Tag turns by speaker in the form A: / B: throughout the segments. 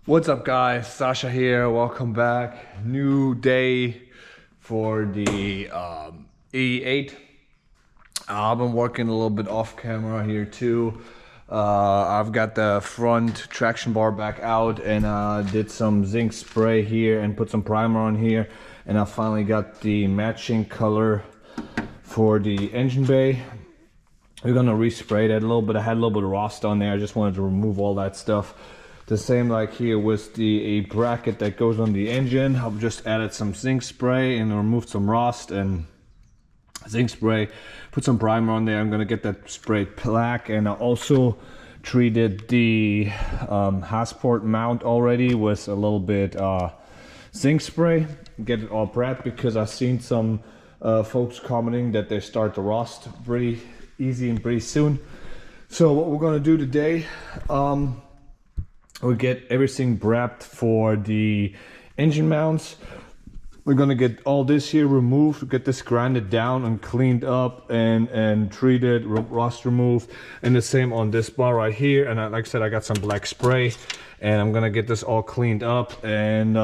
A: What's up guys, Sasha here, welcome back. New day for the E8. I've been working a little bit off camera here too. I've got the front traction bar back out and did some zinc spray here and put some primer on here, and I finally got the matching color for the engine bay. We're gonna respray that a little bit. I had a little bit of rust on there. I just wanted to remove all that stuff. The same like here with the bracket that goes on the engine. I've just added some zinc spray and removed some rust and zinc spray. Put some primer on there. I'm gonna get that sprayed black, and I also treated the Hasport mount already with a little bit zinc spray. Get it all prepped because I've seen some folks commenting that they start to rust pretty easy and pretty soon. So what we're gonna do today, we'll get everything prepped for the engine mounts. We're gonna get all this here removed, get this grinded down and cleaned up and treated, rust removed, and the same on this bar right here. And like I said, I got some black spray, and I'm gonna get this all cleaned up and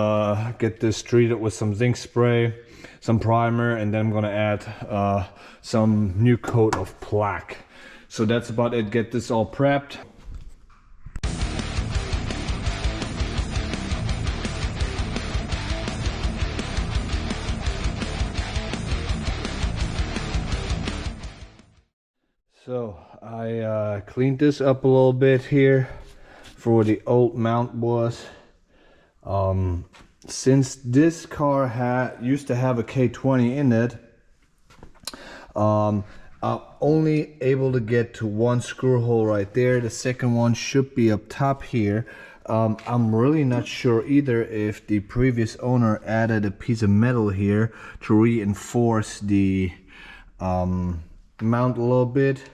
A: get this treated with some zinc spray, some primer, and then I'm gonna add some new coat of black. So that's about it. Get this all prepped. So I cleaned this up a little bit here for where the old mount was. Since this car used to have a K20 in it, I'm only able to get to one screw hole right there. The second one should be up top here. I'm really not sure either if the previous owner added a piece of metal here to reinforce the mount a little bit,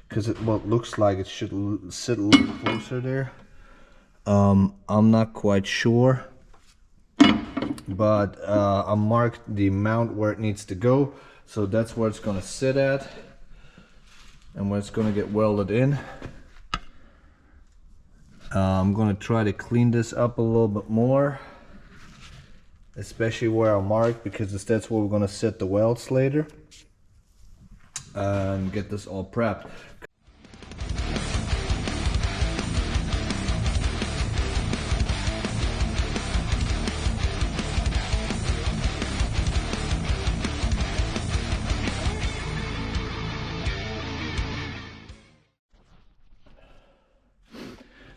A: because it looks like it should sit a little closer there. I'm not quite sure, but I marked the mount where it needs to go, so that's where it's gonna sit at and where it's gonna get welded in. I'm gonna try to clean this up a little bit more, especially where I marked, because that's where we're gonna set the welds later, and get this all prepped.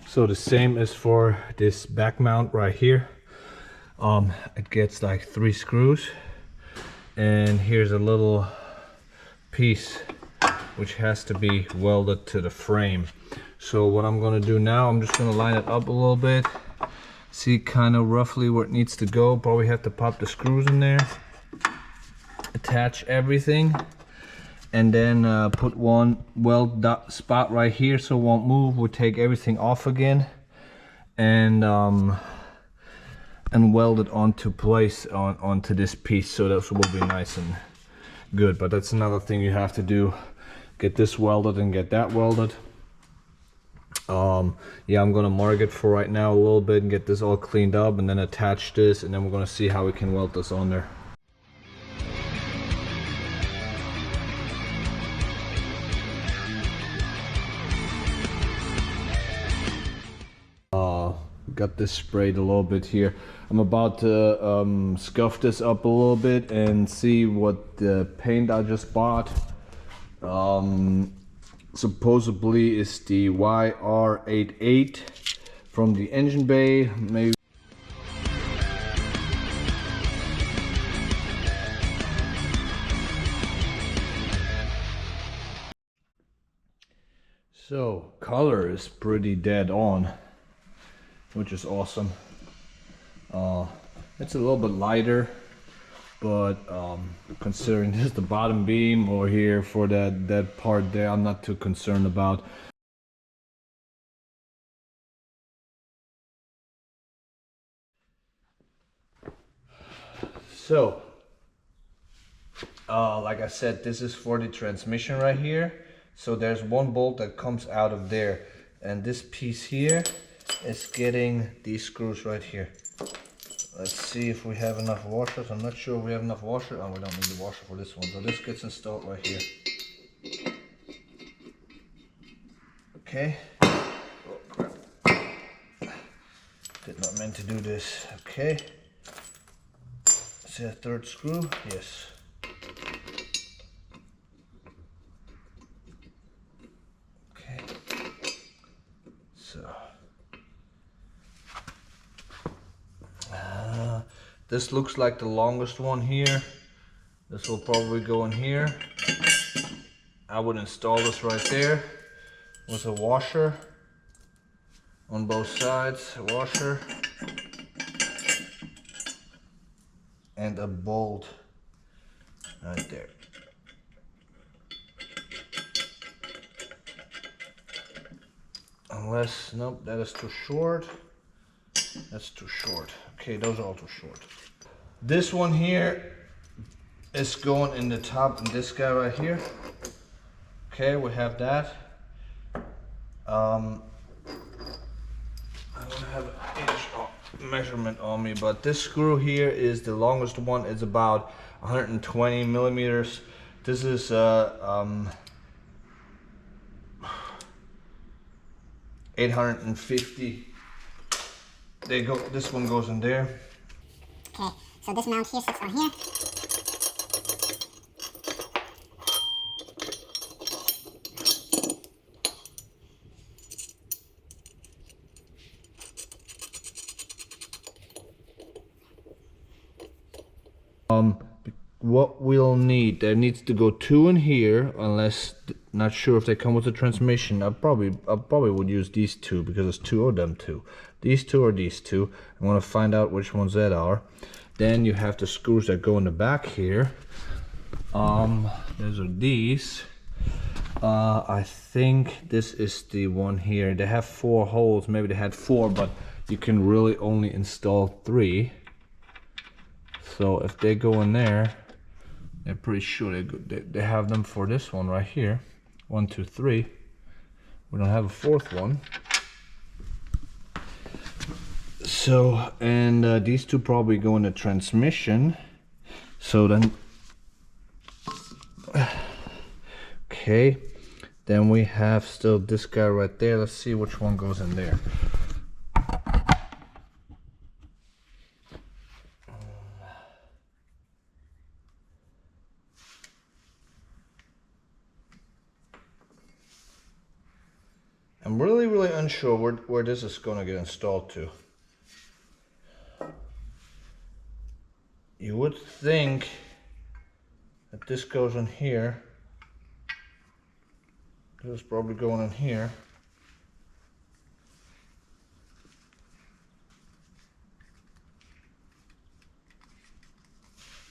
A: So the same is for this back mount right here. It gets like 3 screws, and here's a little piece which has to be welded to the frame. So what I'm gonna do now, I'm just gonna line it up a little bit, see kind of roughly where it needs to go. Probably have to pop the screws in there, attach everything, and then put one weld spot right here so it won't move. We'll take everything off again and weld it onto place onto this piece, so that will be nice and good. But that's another thing you have to do, get this welded and get that welded. Yeah, I'm gonna mark it for right now a little bit and get this all cleaned up, and then attach this, and then we're gonna see how we can weld this on there. Got this sprayed a little bit here. I'm about to scuff this up a little bit and see what the paint I just bought supposedly is the YR88 from the engine bay. Maybe so color is pretty dead on, which is awesome. It's a little bit lighter, but considering this is the bottom beam or here for that part there, I'm not too concerned about. So like I said, this is for the transmission right here. So there's one bolt that comes out of there, and this piece here is getting these screws right here. Let's see if we have enough washers. I'm not sure if we have enough washer. Oh, we don't need the washer for this one. So this gets installed right here. Okay. Oh, crap. Did not meant to do this. Okay. Is there a third screw? Yes. Okay. So. This looks like the longest one here. This will probably go in here. I would install this right there with a washer on both sides, a washer, and a bolt right there. Unless, nope, that is too short. That's too short. Okay, those are all too short. This one here is going in the top, and this guy right here. Okay, we have that. I don't have an inch measurement on me, but this screw here is the longest one. It's about 120 millimeters. This is 850. They go. This one goes in there.
B: Okay, so this mount here sits on here.
A: What we'll need, there needs to go two in here, unless not sure if they come with a transmission. I probably would use these two because there's two of them too. These two or these two. I want to find out which ones that are. Then you have the screws that go in the back here. Those are these. I think this is the one here. They have 4 holes. Maybe they had 4, but you can really only install 3. So if they go in there, they're pretty sure they have them for this one right here. 1, 2, 3. We don't have a 4th one. So, and these two probably go in the transmission. So then, okay. Then we have still this guy right there. Let's see which one goes in there. I'm really unsure where this is going to get installed to. You would think that this goes in here. This is probably going in here.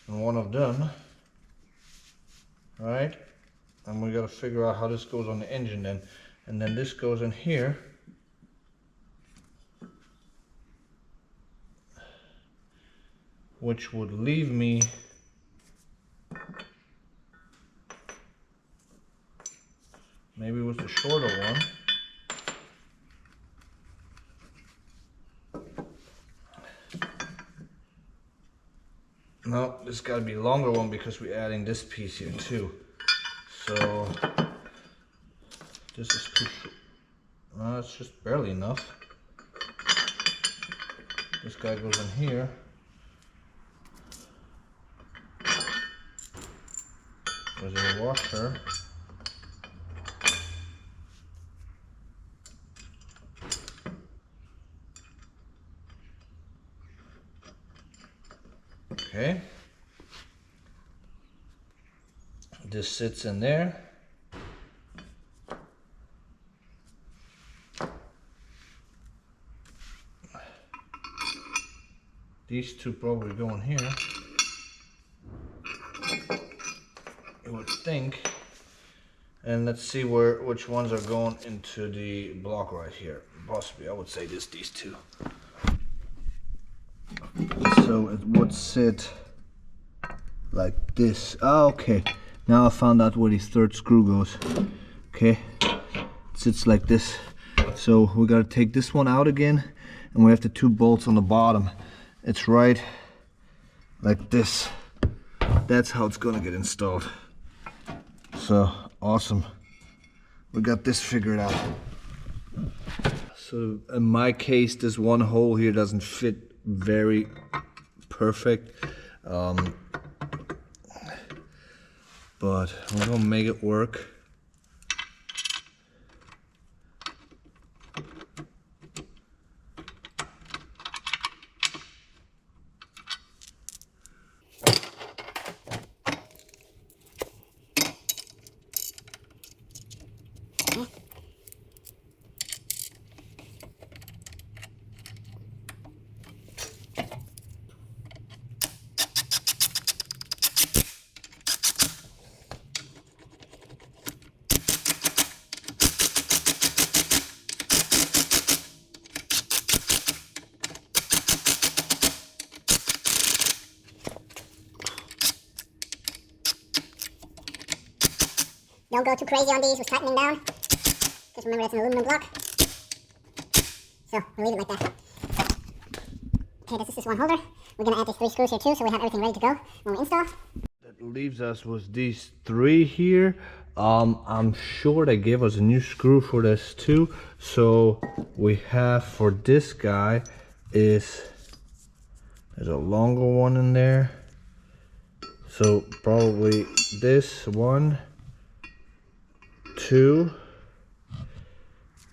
A: And one of them, right? And we got to figure out how this goes on the engine then. And then this goes in here. Which would leave me maybe with the shorter one. No, this got to be a longer one because we're adding this piece here too. So this is too short. No, it's just barely enough. This guy goes in here. There's a washer. Okay. This sits in there. These two probably go in here. You would think. And let's see which ones are going into the block right here. Possibly, I would say these two. So it would sit like this. Oh, okay. Now I found out where the third screw goes. okay? It sits like this. So we gotta take this one out again, and we have the 2 bolts on the bottom. It's right like this. That's how it's gonna get installed. So awesome. We got this figured out. So in my case, this one hole here doesn't fit very perfect. But we're gonna make it work.
B: Don't go too crazy on these with tightening down. Just remember that's an aluminum block. So we'll leave it like that. Okay, this is just one holder. We're gonna add these 3 screws here too, so we have everything ready to go when we install.
A: That leaves us with these 3 here. I'm sure they gave us a new screw for this too. So we have for this guy there's a longer one in there. So probably this 1, 2,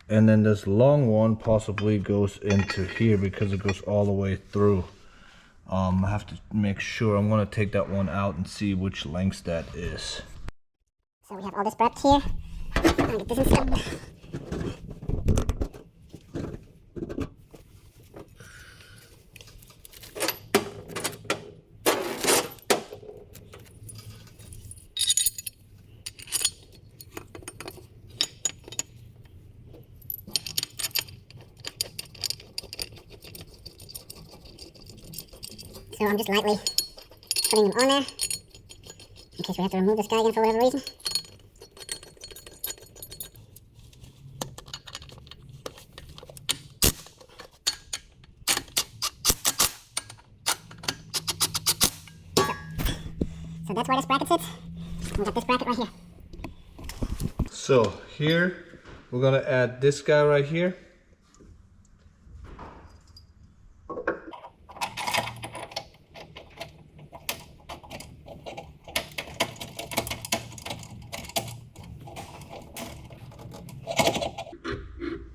A: and then this long one possibly goes into here because it goes all the way through. I have to make sure. I'm gonna take that one out and see which length that is.
B: So we have all this prepped here. I'm gonna get this installed. So I'm just lightly putting them on there in case we have to remove this guy again for whatever reason. So that's where this bracket sits. We got this bracket right here.
A: So here we're gonna add this guy right here.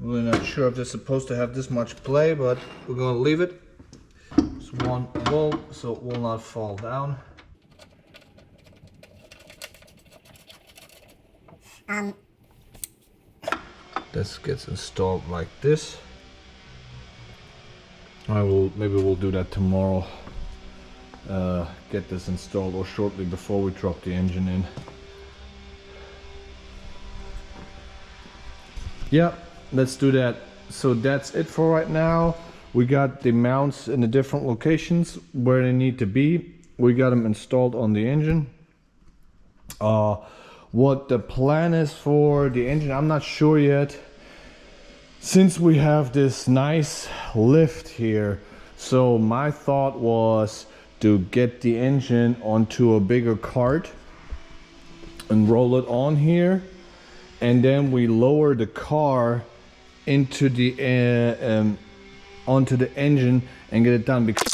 A: We're not sure if it's supposed to have this much play, but we're gonna leave it. It's 1 bolt, so it will not fall down. This gets installed like this. Maybe we'll do that tomorrow. Get this installed, or shortly before we drop the engine in. Yeah, let's do that. So that's it for right now. We got the mounts in the different locations where they need to be. We got them installed on the engine. What the plan is for the engine, I'm not sure yet. Since we have this nice lift here, so my thought was to get the engine onto a bigger cart and roll it on here, and then we lower the car into the onto the engine and get it done. Because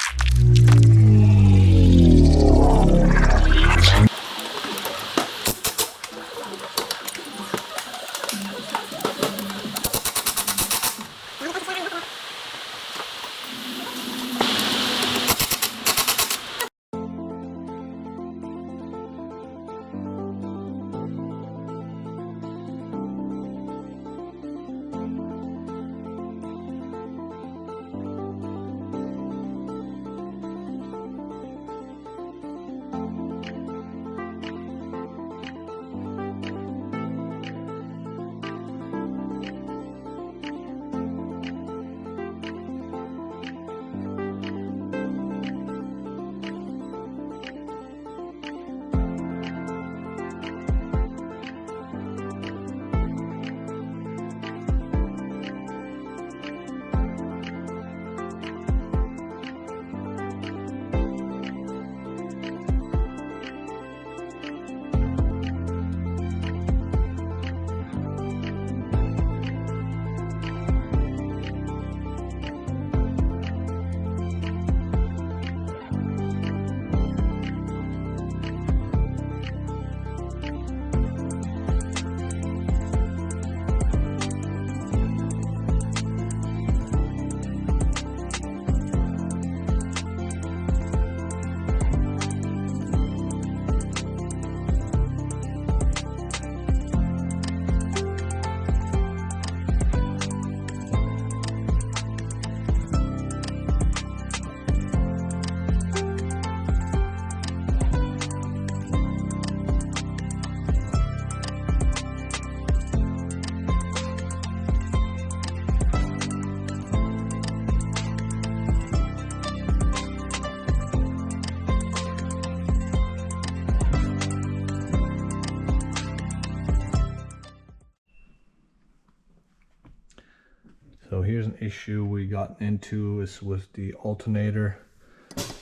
A: So here's an issue we got into is with the alternator.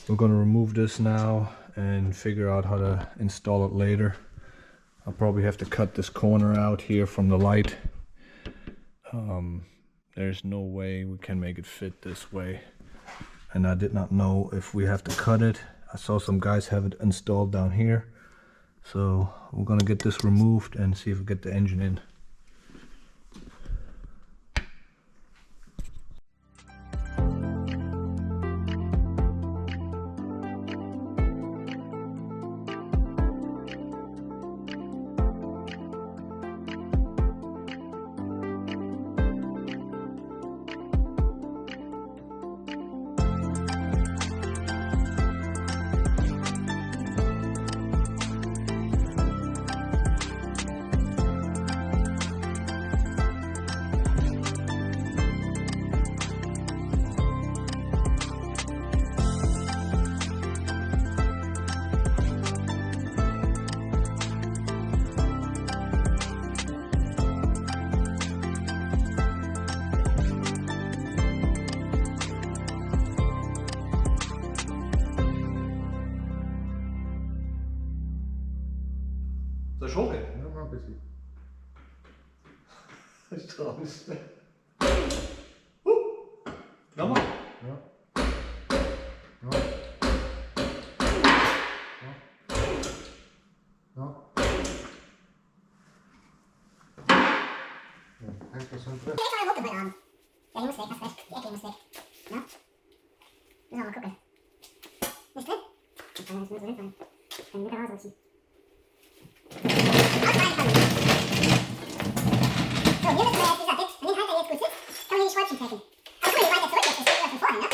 A: We're going to remove this now and figure out how to install it later. I'll probably have to cut this corner out here from the light. There's no way we can make it fit this way. And I did not know if we have to cut it. I saw some guys have it installed down here. So we're going to get this removed and see if we get the engine in. Soll ich hochgehen?
C: Ja, mal ein bisschen.
A: Ich traue nicht mehr. Nochmal.
C: Ja. Ja. Ja. Ja. Ja, hängt das schon fest.
B: Ich habe eine Mucke heute Abend. Der hier muss weg, hast recht. Die Ecke muss weg. Ja? Müssen wir mal gucken. Nicht drin? Ich kann nicht mehr so hinfallen. Ich kann die Mucke rausrutschen. So, hier müssen wir jetzt dieser Bit, wenn den Halter jetzt gut sitzt, kann man hier die Schräubchen treffen. Aber guck mal, wie weit der zurück ist, das ist von vorne, ne?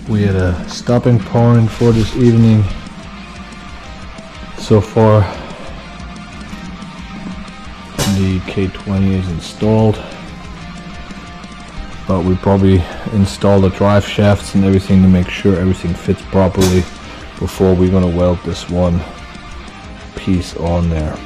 A: We had a stopping point for this evening. So far the K20 is installed, but we probably install the drive shafts and everything to make sure everything fits properly before we're going to weld this one piece on there.